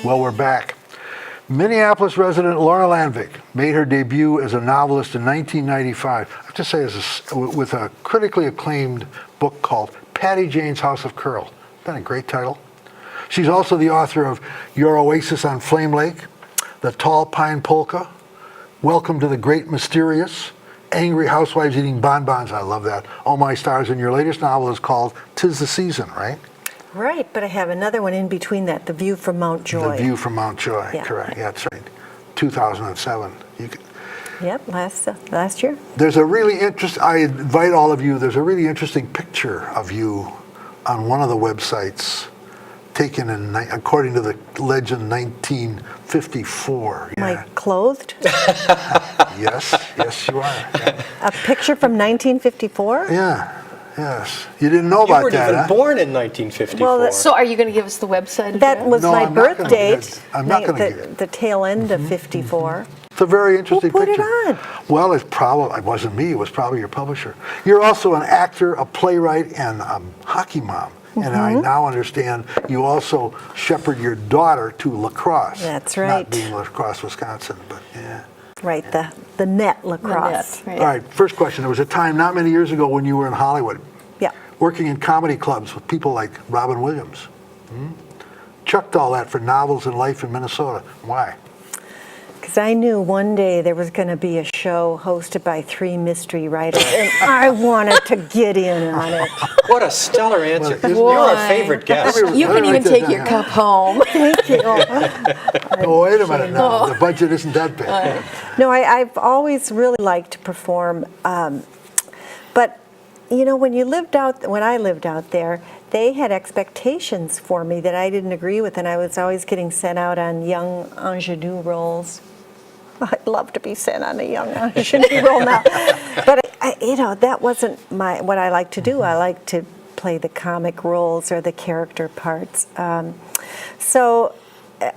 Well, we're back. Minneapolis resident Lorna Landvik made her debut as a novelist in 1995. I have to say, with a critically acclaimed book called Patty Jane's House of Curl. Isn't that a great title? She's also the author of Your Oasis on Flame Lake, The Tall Pine Polka, Welcome to the Great Mysterious, Angry Housewives Eating Bonbons. I love that. Oh My Stars. And your latest novel is called 'Tis the Season, right? Right, but I have another one in between that, The View from Mount Joy. The View from Mount Joy, Yeah. correct. Yeah, that's right. 2007. Yep, last year. There's a really I invite all of you, there's a really interesting picture of you on one of the websites taken in, according to the legend, 1954. Am I clothed? Yes, you are. Yeah. A picture from 1954? Yeah. Yes. You didn't know about You weren't that, even huh? born in 1954. Well, So are you going to give us the website That address? was No, my I'm not birth gonna date. give it. I'm not gonna give it. The tail end of 54. It's a very interesting Who put it picture. on? Well, it wasn't me. It was probably your publisher. You're also an actor, a playwright, and a hockey mom. And I now understand you also shepherd your daughter to lacrosse. That's Not right. being La Crosse, Wisconsin, but yeah. Right, the net lacrosse. Right. All right, first question. There was a time not many years ago when you were in Hollywood, Yeah. working in comedy clubs with people like Robin Williams. Chucked all that for novels and life in Minnesota. Why? Because I knew one day there was going to be a show hosted by 3 mystery writers, and I wanted to get in on it. What a stellar answer. Well, You're our Why? favorite guest. You can even take your cup home. Thank you. Oh, wait a minute now. The budget isn't that big. No, I've always really liked to perform, but you know, when I lived out there, they had expectations for me that I didn't agree with, and I was always getting sent out on young ingenue roles. I'd love to be sent on a young ingenue role now, but that wasn't what I like to do. I like to play the comic roles or the character parts. So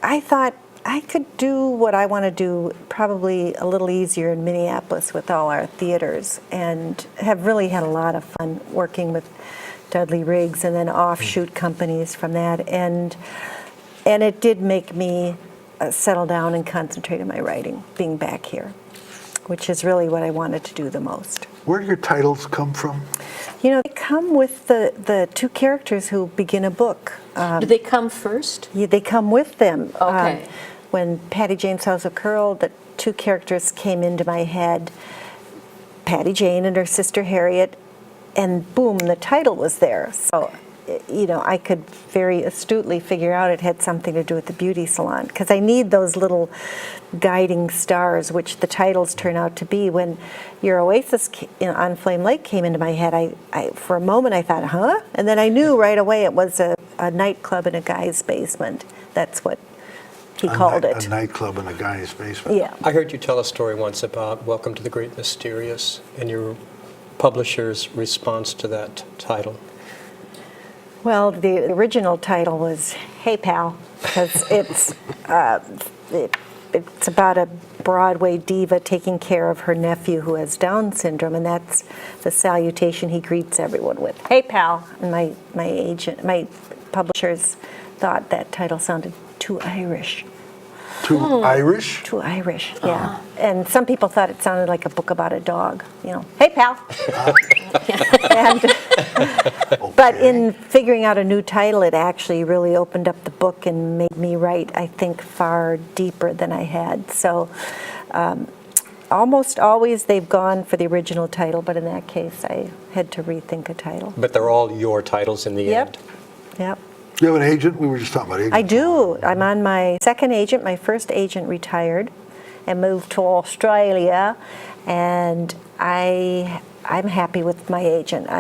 I thought I could do what I want to do probably a little easier in Minneapolis with all our theaters, and have really had a lot of fun working with Dudley Riggs and then offshoot companies from that, and it did make me settle down and concentrate on my writing, being back here, which is really what I wanted to do the most. Where do your titles come from? You know, they come with the 2 characters who begin a book. Do they come first? Yeah, they come with them. Okay. When Patty Jane's House of Curl, the 2 characters came into my head, Patty Jane and her sister Harriet, and boom, the title was there. So, you know, I could very astutely figure out it had something to do with the beauty salon, because I need those little guiding stars, which the titles turn out to be. When Your Oasis on Flame Lake came into my head, I for a moment I thought, huh? And then I knew right away it was a nightclub in a guy's basement. That's what he called it. A nightclub in a guy's basement. Yeah. I heard you tell a story once about Welcome to the Great Mysterious and your publisher's response to that title. Well, the original title was "Hey Pal," because it's about a Broadway diva taking care of her nephew who has Down syndrome, and that's the salutation he greets everyone with. "Hey Pal," and my publishers thought that title sounded too Irish. Too Irish? Too Irish, yeah. And some people thought it sounded like a book about a dog. You know, "Hey Pal." But in figuring out a new title, it actually really opened up the book and made me write, I think, far deeper than I had. So almost always they've gone for the original title, but in that case I had to rethink a title. But they're all your titles in the end. Yep. Do you have an agent? We were just talking about agents. I do. I'm on my second agent. My first agent retired and moved to Australia, and I'm happy with my agent.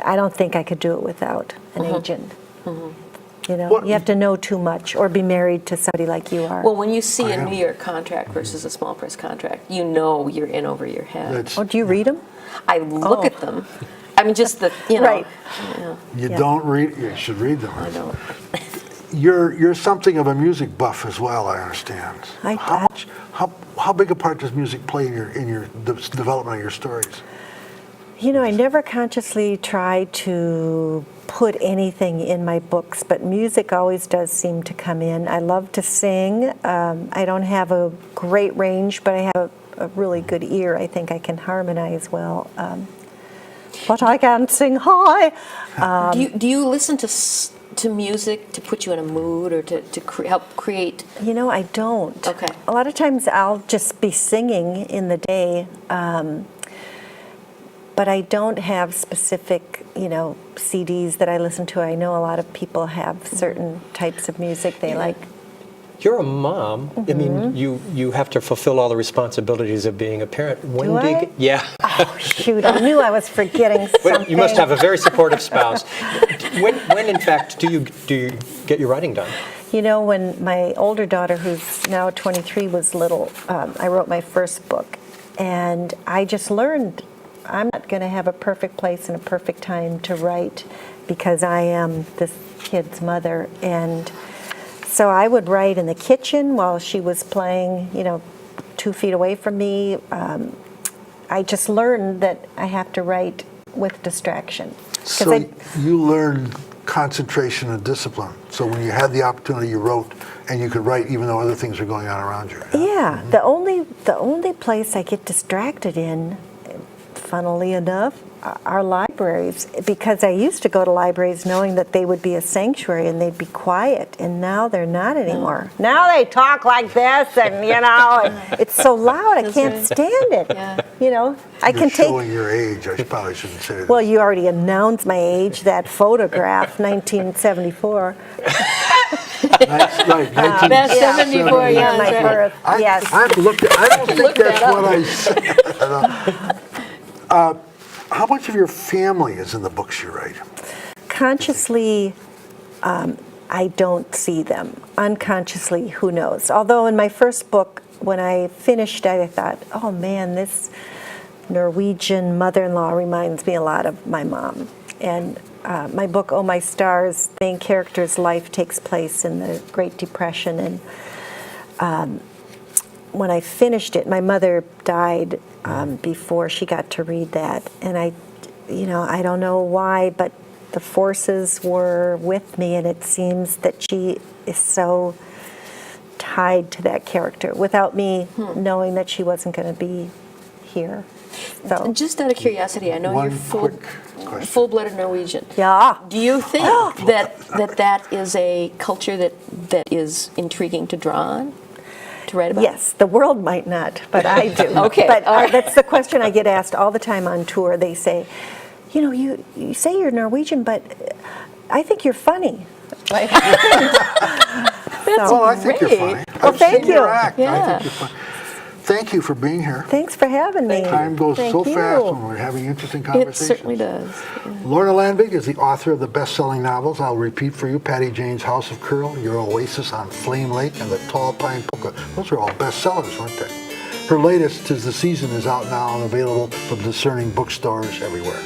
I don't think I could do it without an agent. You know, you have to know too much or be married to somebody like you are. Well, when you see a New York contract versus a small press contract, you know you're in over your head. Oh, do you read them? I look at them. I mean, just the, you know. Right. You don't read. You should read them. I don't. You're something of a music buff as well, I understand. How big a part does music play in your the development of your stories? You know, I never consciously tried to put anything in my books, but music always does seem to come in. I love to sing. I don't have a great range, but I have a really good ear. I think I can harmonize well. But I can't sing high. Do you listen to music to put you in a mood or to help create? You know, I don't. Okay. A lot of times I'll just be singing in the day, but I don't have specific, CDs that I listen to. I know a lot of people have certain types of music they like. You're a mom. I mean, you have to fulfill all the responsibilities of being a parent. When Do do you I? get? Yeah. Oh, shoot, I knew I was forgetting Well, something. you must have a very supportive spouse. When in fact, do you get your writing done? You know, when my older daughter, who's now 23, was little, I wrote my first book. And I just learned I'm not going to have a perfect place and a perfect time to write because I am this kid's mother. And so I would write in the kitchen while she was playing, 2 feet away from me. I just learned that I have to write with distraction. 'Cause So I- you learned concentration and discipline. So when you had the opportunity, you wrote, and you could write even though other things were going on around you. Yeah, the only place I get distracted in, funnily enough, are libraries, because I used to go to libraries knowing that they would be a sanctuary and they'd be quiet, and now they're not anymore. Now they talk like this, and and it's so loud I can't stand it. Yeah. I You're can take. showing your age. I probably shouldn't say that. Well, you already announced my age. That photograph, 1974. Right, That's 74, yeah, my that's right. birth. Yes. I don't think Look that's that what I said. How much of your family is in the books you write? Consciously, I don't see them. Unconsciously, who knows? Although in my first book, when I finished, I thought, oh man, this Norwegian mother-in-law reminds me a lot of my mom. And my book, Oh My Stars, the main character's life takes place in the Great Depression. And when I finished it, my mother died before she got to read that. And I don't know why, but the forces were with me, and it seems that she is so tied to that character without me knowing that she wasn't going to be here. So, And just out of curiosity, I know One you're quick question. full-blooded Norwegian. yeah. Do you think that is a culture that is intriguing to draw on, to write about? Yes, the world might not, but I do. Okay, But all right. that's the question I get asked all the time on tour. They say, you say you're Norwegian, but I think you're funny. Right. Well, I think you're great. funny. Well, I've thank seen your you. act. I Yeah. think you're funny. Thank you for being here. Thanks for having me. Time goes Thank so you. fast when we're having interesting It conversations. certainly does. Lorna Landvik is the author of the best-selling novels. I'll repeat for you: Patty Jane's House of Curl, Your Oasis on Flame Lake, and The Tall Pine Polka. Those are all bestsellers, weren't they? Her latest, 'Tis the Season, is out now and available from discerning bookstores everywhere.